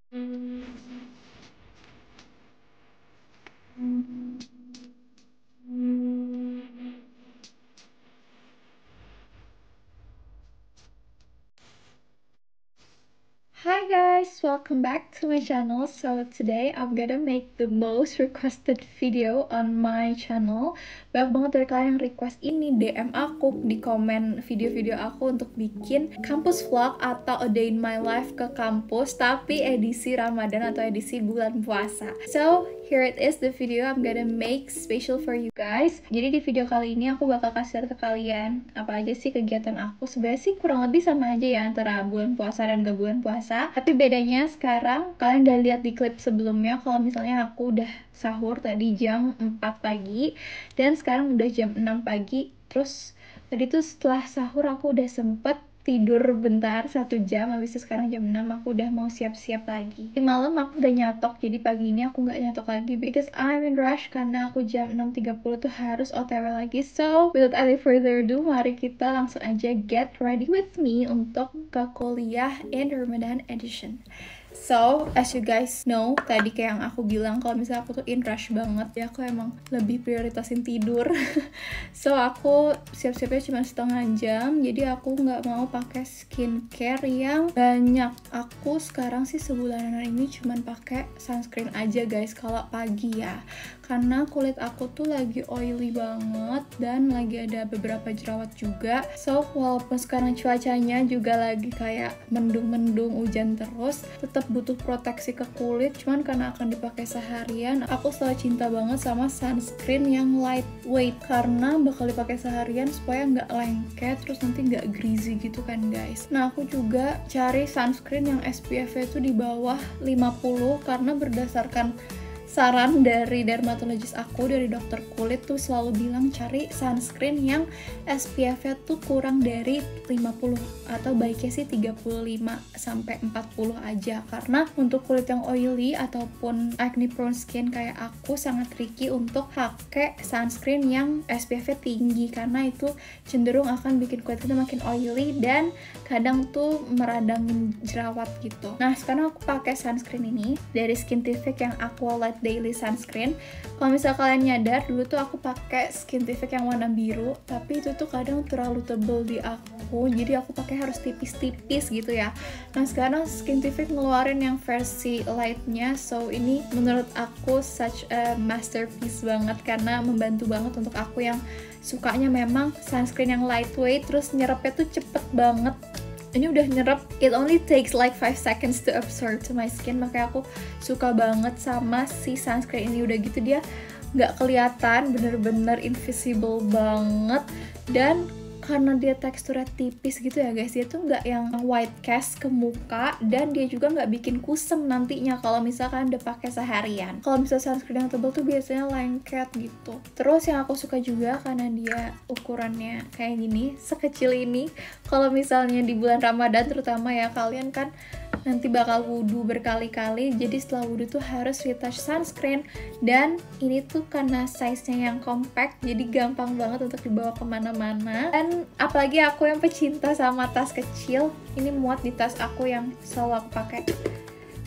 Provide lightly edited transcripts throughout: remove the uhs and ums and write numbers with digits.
Hi guys, welcome back to my channel. So today I'm gonna make the most requested video on my channel. Banyak banget dari kalian yang request ini, DM aku di komen video-video aku untuk bikin kampus vlog atau a day in my life ke kampus tapi edisi Ramadan atau edisi bulan puasa. So here it is the video I'm gonna make special for you guys. Jadi di video kali ini aku bakal kasih lihat ke kalian apa aja sih kegiatan aku. Sebenarnya sih kurang lebih sama aja ya antara bulan puasa dan gak bulan puasa. Tapi bedanya sekarang kalian udah lihat di klip sebelumnya kalau misalnya aku udah sahur tadi jam 4 pagi dan sekarang udah jam 6 pagi. Terus tadi tuh setelah sahur aku udah sempet tidur bentar 1 jam, habis itu sekarang jam 6 aku udah mau siap-siap lagi. Di malam aku udah nyatok, jadi pagi ini aku nggak nyatok lagi because I'm in rush karena aku jam 6.30 tuh harus OTW lagi. So without any further ado, mari kita langsung aja get ready with me untuk ke kuliah in Ramadan edition. So, as you guys know, tadi kayak yang aku bilang kalau misalnya aku tuh in rush banget ya, aku emang lebih prioritasin tidur. So, aku siap-siapnya cuma setengah jam, jadi aku nggak mau pakai skincare yang banyak. Aku sekarang sih sebulanan ini cuma pakai sunscreen aja guys kalau pagi ya. Karena kulit aku tuh lagi oily banget dan lagi ada beberapa jerawat juga. So, walaupun sekarang cuacanya juga lagi kayak mendung-mendung, hujan terus, tetap butuh proteksi ke kulit. Cuman karena akan dipakai seharian, aku selalu cinta banget sama sunscreen yang lightweight karena bakal dipakai seharian supaya nggak lengket, terus nanti nggak greasy gitu kan guys. Nah, aku juga cari sunscreen yang SPF-nya itu di bawah 50 karena berdasarkan saran dari dermatologis aku, dari dokter kulit tuh selalu bilang cari sunscreen yang SPF-nya tuh kurang dari 50 atau baiknya sih 35 sampai 40 aja, karena untuk kulit yang oily ataupun acne prone skin kayak aku sangat tricky untuk pakai sunscreen yang SPF-nya tinggi karena itu cenderung akan bikin kulit kita makin oily dan kadang tuh meradangin jerawat gitu. Nah, sekarang aku pakai sunscreen ini dari Skintific yang Aqua Light Daily Sunscreen. Kalau misal kalian nyadar, dulu tuh aku pakai Skintific yang warna biru, tapi itu tuh kadang terlalu tebel di aku, jadi aku pakai harus tipis-tipis gitu ya. Nah, sekarang Skintific ngeluarin yang versi lightnya, so ini menurut aku such a masterpiece banget karena membantu banget untuk aku yang sukanya memang sunscreen yang lightweight, terus nyerapnya tuh cepet banget. Ini udah nyerap, it only takes like 5 seconds to absorb to my skin, makanya aku suka banget sama si sunscreen ini. Udah gitu dia nggak kelihatan, bener-bener invisible banget, dan karena dia teksturnya tipis gitu ya guys, dia tuh nggak yang white cast ke muka dan dia juga nggak bikin kusem nantinya kalau misalkan udah pakai seharian. Kalau misalnya sunscreen yang tebal tuh biasanya lengket gitu. Terus yang aku suka juga karena dia ukurannya kayak gini, sekecil ini. Kalau misalnya di bulan Ramadan terutama ya, kalian kan nanti bakal wudhu berkali-kali, jadi setelah wudhu tuh harus retouch sunscreen, dan ini tuh karena size-nya yang compact jadi gampang banget untuk dibawa kemana-mana. Dan apalagi aku yang pecinta sama tas kecil, ini muat di tas aku yang selalu aku pakai,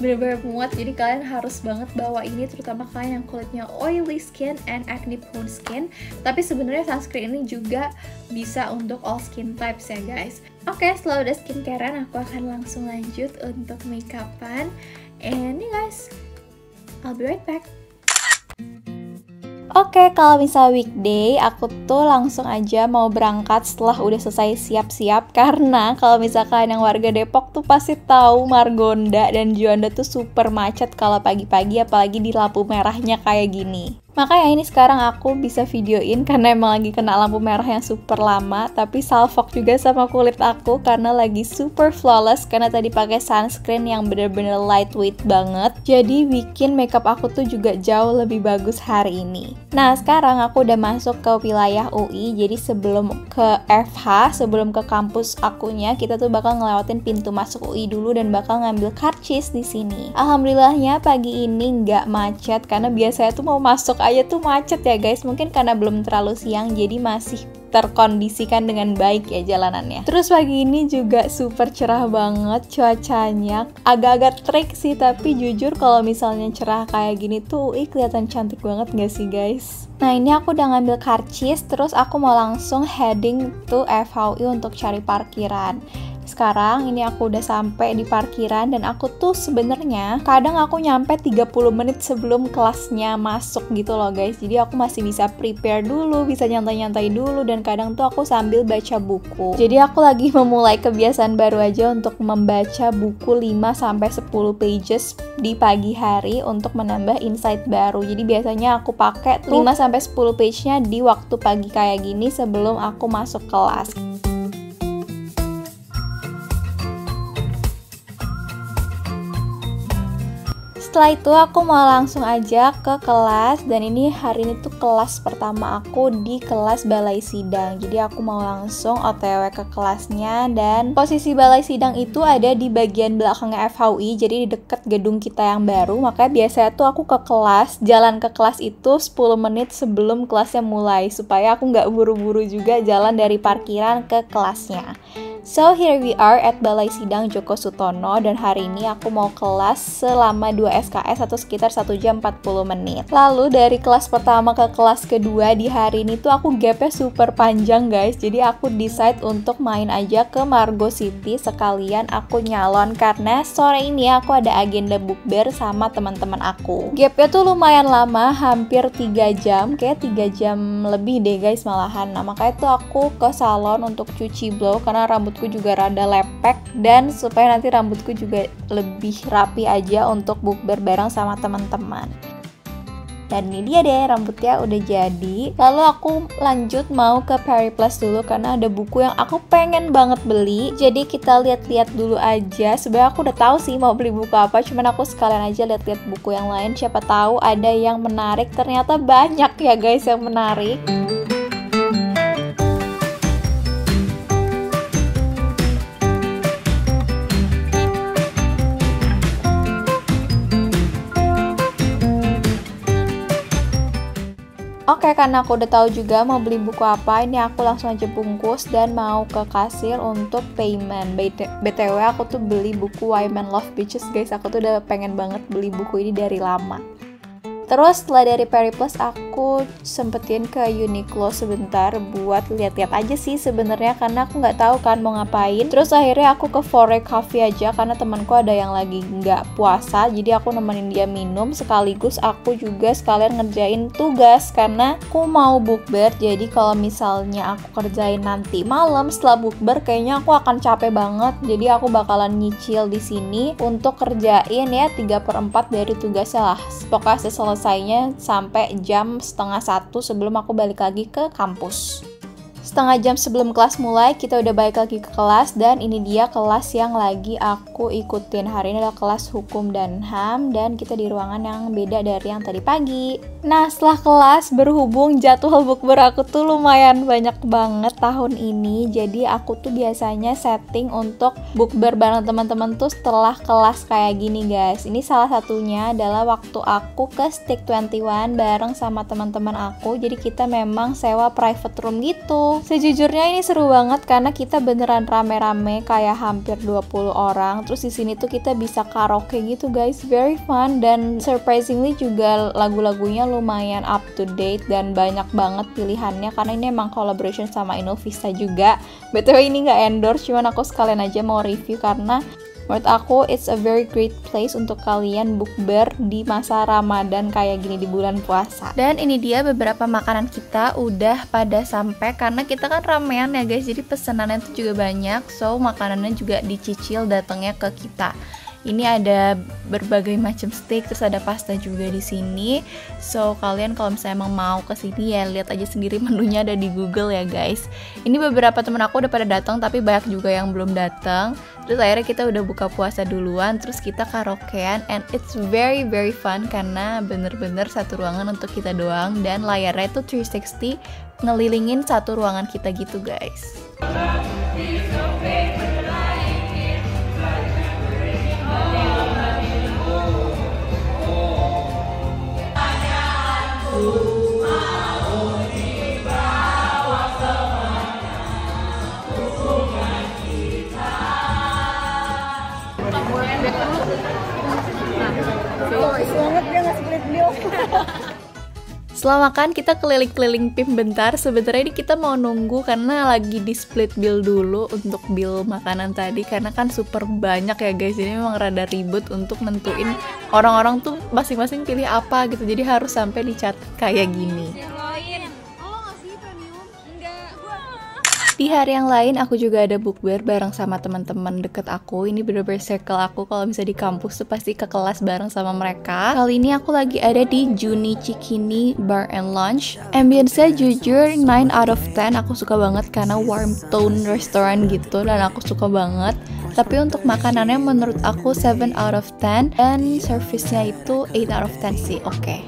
bener-bener muat, jadi kalian harus banget bawa ini, terutama kalian yang kulitnya oily skin and acne prone skin. Tapi sebenarnya sunscreen ini juga bisa untuk all skin types ya guys. Oke, setelah udah skincarean, aku akan langsung lanjut untuk makeupan. And nih guys, I'll be right back. Oke, kalau misal weekday, aku tuh langsung aja mau berangkat setelah udah selesai siap-siap. Karena kalau misalkan yang warga Depok tuh pasti tahu Margonda dan Juanda tuh super macet kalau pagi-pagi, apalagi di lampu merahnya kayak gini. Makanya ini sekarang aku bisa videoin karena emang lagi kena lampu merah yang super lama, tapi salfok juga sama kulit aku karena lagi super flawless karena tadi pakai sunscreen yang bener-bener lightweight banget. Jadi bikin makeup aku tuh juga jauh lebih bagus hari ini. Nah, sekarang aku udah masuk ke wilayah UI, jadi sebelum ke FH, sebelum ke kampus akunya, kita tuh bakal ngelewatin pintu masuk UI dulu dan bakal ngambil karcis di sini. Alhamdulillahnya pagi ini nggak macet karena biasanya tuh mau masuk aja tuh macet ya guys. Mungkin karena belum terlalu siang jadi masih terkondisikan dengan baik ya jalanannya. Terus pagi ini juga super cerah banget cuacanya. Agak-agak trik sih, tapi jujur kalau misalnya cerah kayak gini tuh kelihatan cantik banget gak sih guys? Nah ini aku udah ngambil karcis, terus aku mau langsung heading to FHUI untuk cari parkiran. Sekarang ini aku udah sampai di parkiran dan aku tuh sebenarnya kadang aku nyampe 30 menit sebelum kelasnya masuk gitu loh guys. Jadi aku masih bisa prepare dulu, bisa nyantai-nyantai dulu, dan kadang tuh aku sambil baca buku. Jadi aku lagi memulai kebiasaan baru aja untuk membaca buku 5-10 pages di pagi hari untuk menambah insight baru. Jadi biasanya aku pakai 5-10 page-nya di waktu pagi kayak gini sebelum aku masuk kelas. Setelah itu aku mau langsung aja ke kelas, dan ini hari ini tuh kelas pertama aku di kelas balai sidang. Jadi aku mau langsung OTW ke kelasnya, dan posisi balai sidang itu ada di bagian belakangnya FHUI, jadi di deket gedung kita yang baru. Makanya biasanya tuh aku ke kelas, jalan ke kelas itu 10 menit sebelum kelasnya mulai, supaya aku nggak buru-buru juga jalan dari parkiran ke kelasnya. So here we are at Balai Sidang Djoko Sutono, dan hari ini aku mau kelas selama 2 SKS atau sekitar 1 jam 40 menit. Lalu dari kelas pertama ke kelas kedua di hari ini tuh aku gapnya super panjang guys. Jadi aku decide untuk main aja ke Margo City sekalian aku nyalon, karena sore ini aku ada agenda bukber sama teman-teman aku. Gapnya tuh lumayan lama, hampir 3 jam, kayak 3 jam lebih deh guys malahan. Nah makanya tuh aku ke salon untuk cuci blow karena rambutku juga rada lepek, dan supaya nanti rambutku juga lebih rapi aja untuk bukber bareng sama teman-teman. Dan ini dia deh, rambutnya udah jadi. Lalu aku lanjut mau ke Periplus dulu karena ada buku yang aku pengen banget beli. Jadi kita lihat-lihat dulu aja. Sebenarnya aku udah tahu sih mau beli buku apa, cuman aku sekalian aja lihat-lihat buku yang lain, siapa tahu ada yang menarik. Ternyata banyak ya guys yang menarik. Oke, karena aku udah tahu juga mau beli buku apa, ini aku langsung aja bungkus dan mau ke kasir untuk payment. BTW aku tuh beli buku Why Men Love Beaches guys, aku tuh udah pengen banget beli buku ini dari lama. Terus setelah dari Periplus aku sempetin ke Uniqlo sebentar buat lihat-lihat aja sih sebenarnya, karena aku nggak tahu kan mau ngapain. Terus akhirnya aku ke Fore Cafe aja karena temanku ada yang lagi nggak puasa, jadi aku nemenin dia minum sekaligus aku juga sekalian ngerjain tugas karena aku mau bukber. Jadi kalau misalnya aku kerjain nanti malam setelah bukber kayaknya aku akan capek banget, jadi aku bakalan nyicil di sini untuk kerjain ya 3/4 dari tugasnya lah. Pokoknya selesainya sampai jam 12:30 sebelum aku balik lagi ke kampus. Setengah jam sebelum kelas mulai, kita udah balik lagi ke kelas, dan ini dia kelas yang lagi aku ikutin. Hari ini adalah kelas Hukum dan HAM, dan kita di ruangan yang beda dari yang tadi pagi. Nah, setelah kelas, berhubung jadwal bukber aku tuh lumayan banyak banget tahun ini, jadi aku tuh biasanya setting untuk bukber bareng teman-teman tuh setelah kelas kayak gini guys. Ini salah satunya adalah waktu aku ke Stick 21 bareng sama teman-teman aku, jadi kita memang sewa private room gitu. Sejujurnya ini seru banget karena kita beneran rame-rame kayak hampir 20 orang. Terus di sini tuh kita bisa karaoke gitu guys, very fun, dan surprisingly juga lagu-lagunya lumayan up to date dan banyak banget pilihannya karena ini emang collaboration sama Innovista juga. BTW ini nggak endorse, cuman aku sekalian aja mau review karena menurut aku it's a very great place untuk kalian bukber di masa Ramadan kayak gini di bulan puasa. Dan ini dia beberapa makanan kita udah pada sampai karena kita kan ramean ya guys, jadi pesanannya tuh juga banyak, so makanannya juga dicicil datangnya ke kita. Ini ada berbagai macam steak, terus ada pasta juga di sini. So kalian kalau misalnya emang mau ke sini ya lihat aja sendiri menunya ada di Google ya guys. Ini beberapa temen aku udah pada datang tapi banyak juga yang belum datang. Terus akhirnya kita udah buka puasa duluan, terus kita karaokean, and it's very very fun karena bener-bener satu ruangan untuk kita doang dan layarnya itu 360 ngelilingin satu ruangan kita gitu guys. Semangat dia nggak split beliau. Setelah makan kita keliling-keliling PIM bentar. Sebenarnya ini kita mau nunggu karena lagi di split bill dulu untuk bill makanan tadi, karena kan super banyak ya guys. Ini memang rada ribet untuk nentuin orang-orang tuh masing-masing pilih apa gitu. Jadi harus sampai dicatat kayak gini. Di hari yang lain aku juga ada bukber bareng sama teman-teman deket aku. Ini bener-bener circle aku. Kalau misalnya di kampus tuh pasti ke kelas bareng sama mereka. Kali ini aku lagi ada di Juni Cikini Bar and Lunch. Ambience-nya jujur 9 out of 10. Aku suka banget karena warm tone restoran gitu, dan aku suka banget. Tapi untuk makanannya menurut aku 7 out of 10, dan service-nya itu 8 out of 10 sih. Oke.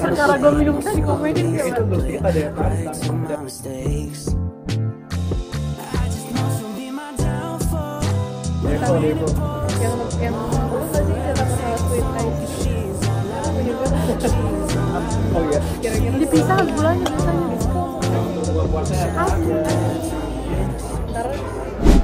Perkara gue minum teh dikomenin gak? Yang dulu gak sih kata masalah sweet ice? Oh iya. Kira-kira dipisah gulanya biasanya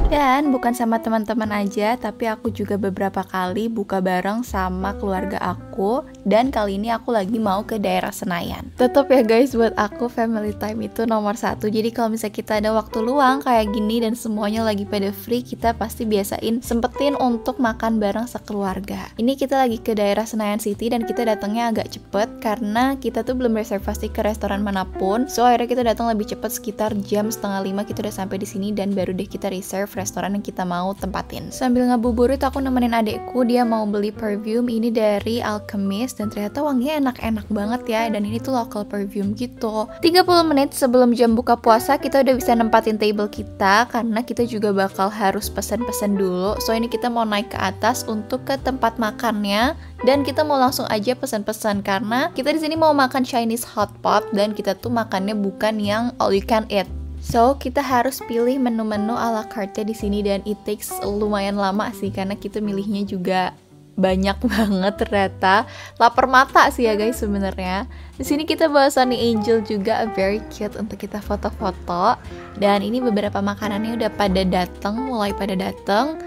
Dan bukan sama teman-teman aja, tapi aku juga beberapa kali buka bareng sama keluarga aku. Dan kali ini aku lagi mau ke daerah Senayan. Tetap ya guys, buat aku family time itu nomor 1. Jadi kalau misalnya kita ada waktu luang kayak gini dan semuanya lagi pada free, kita pasti biasain sempetin untuk makan bareng sekeluarga. Ini kita lagi ke daerah Senayan City dan kita datangnya agak cepet karena kita tuh belum reservasi ke restoran manapun. So akhirnya kita datang lebih cepet, sekitar jam 4:30 kita udah sampai di sini dan baru deh kita reserve restoran yang kita mau tempatin. Sambil ngabuburit aku nemenin adekku, dia mau beli perfume ini dari Alchemist dan ternyata wanginya enak-enak banget ya, dan ini tuh local perfume gitu. 30 menit sebelum jam buka puasa kita udah bisa nempatin table kita karena kita juga bakal harus pesan-pesan dulu. So ini kita mau naik ke atas untuk ke tempat makannya dan kita mau langsung aja pesan-pesan karena kita di sini mau makan Chinese hot pot dan kita tuh makannya bukan yang all you can eat. So, kita harus pilih menu-menu ala carte di sini dan it takes lumayan lama sih karena kita milihnya juga banyak banget ternyata. Lapar mata sih ya guys sebenarnya. Di sini kita bawa Sunny Angel juga, very cute untuk kita foto-foto. Dan ini beberapa makanannya udah pada datang, mulai pada datang.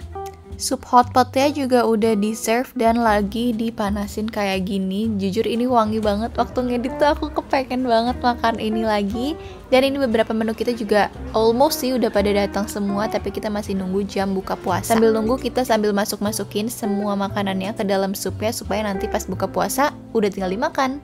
Sup hotpotnya juga udah di serve dan lagi dipanasin kayak gini. Jujur ini wangi banget. Waktu ngedit tuh aku kepengen banget makan ini lagi. Dan ini beberapa menu kita juga almost sih udah pada datang semua, tapi kita masih nunggu jam buka puasa. Sambil nunggu kita sambil masukin semua makanannya ke dalam supnya supaya nanti pas buka puasa udah tinggal dimakan.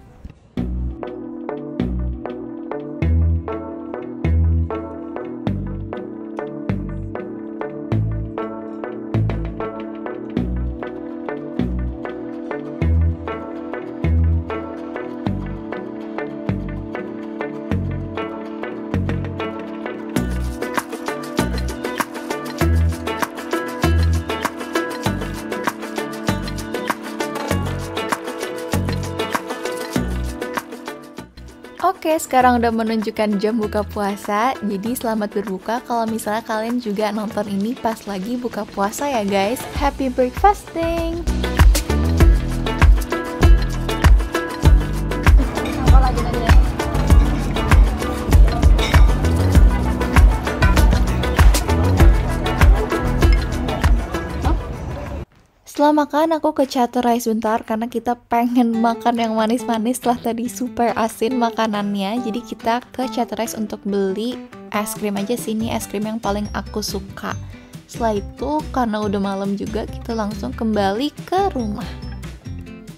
Oke, sekarang udah menunjukkan jam buka puasa. Jadi selamat berbuka kalau misalnya kalian juga nonton ini pas lagi buka puasa ya guys. Happy breakfasting. Setelah makan aku ke Chateraise bentar karena kita pengen makan yang manis-manis setelah tadi super asin makanannya. Jadi kita ke Chateraise untuk beli es krim aja sih, ini es krim yang paling aku suka. Setelah itu karena udah malam juga kita langsung kembali ke rumah.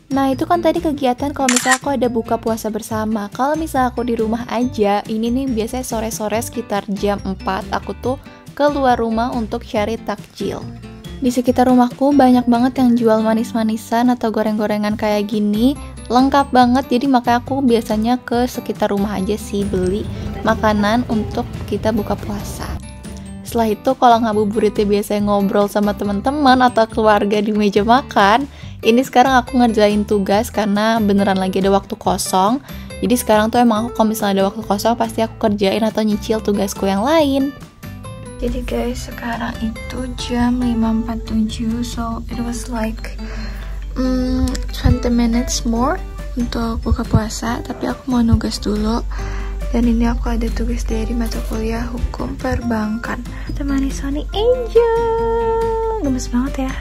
Nah itu kan tadi kegiatan kalau misalnya aku ada buka puasa bersama. Kalau misalnya aku di rumah aja, ini nih biasanya sore-sore sekitar jam 4 aku tuh keluar rumah untuk cari takjil. Di sekitar rumahku banyak banget yang jual manis-manisan atau goreng-gorengan kayak gini. Lengkap banget, jadi makanya aku biasanya ke sekitar rumah aja sih beli makanan untuk kita buka puasa. Setelah itu kalau ngabuburitnya biasanya ngobrol sama teman-teman atau keluarga di meja makan. Ini sekarang aku ngerjain tugas karena beneran lagi ada waktu kosong. Jadi sekarang tuh emang aku kalau misalnya ada waktu kosong pasti aku kerjain atau nyicil tugasku yang lain. Jadi guys, sekarang itu jam 5.47, so it was like 20 minutes more untuk buka puasa, tapi aku mau nugas dulu. Dan ini aku ada tugas dari mata kuliah hukum perbankan. Temani Sony Angel. Gemes banget ya.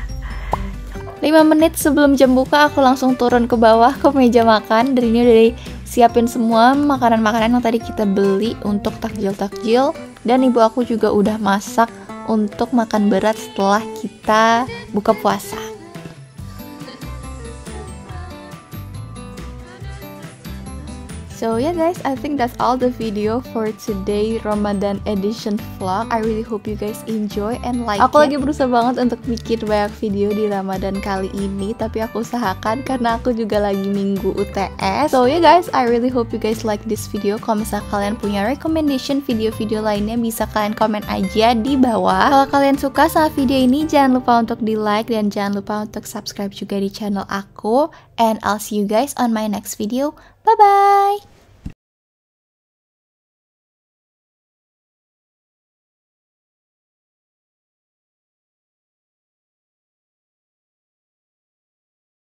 5 menit sebelum jam buka aku langsung turun ke bawah ke meja makan. Dan ini udah disiapin semua makanan-makanan yang tadi kita beli untuk takjil-takjil. Dan ibu aku juga udah masak untuk makan berat setelah kita buka puasa. So yeah guys, I think that's all the video for today Ramadan edition vlog. I really hope you guys enjoy and like it. Aku lagi berusaha banget untuk bikin banyak video di Ramadan kali ini, tapi aku usahakan karena aku juga lagi minggu UTS. So yeah guys, I really hope you guys like this video. Kalau misalnya kalian punya recommendation video-video lainnya, bisa kalian komen aja di bawah. Kalau kalian suka sama video ini, jangan lupa untuk di like dan jangan lupa untuk subscribe juga di channel aku. And I'll see you guys on my next video. Bye bye.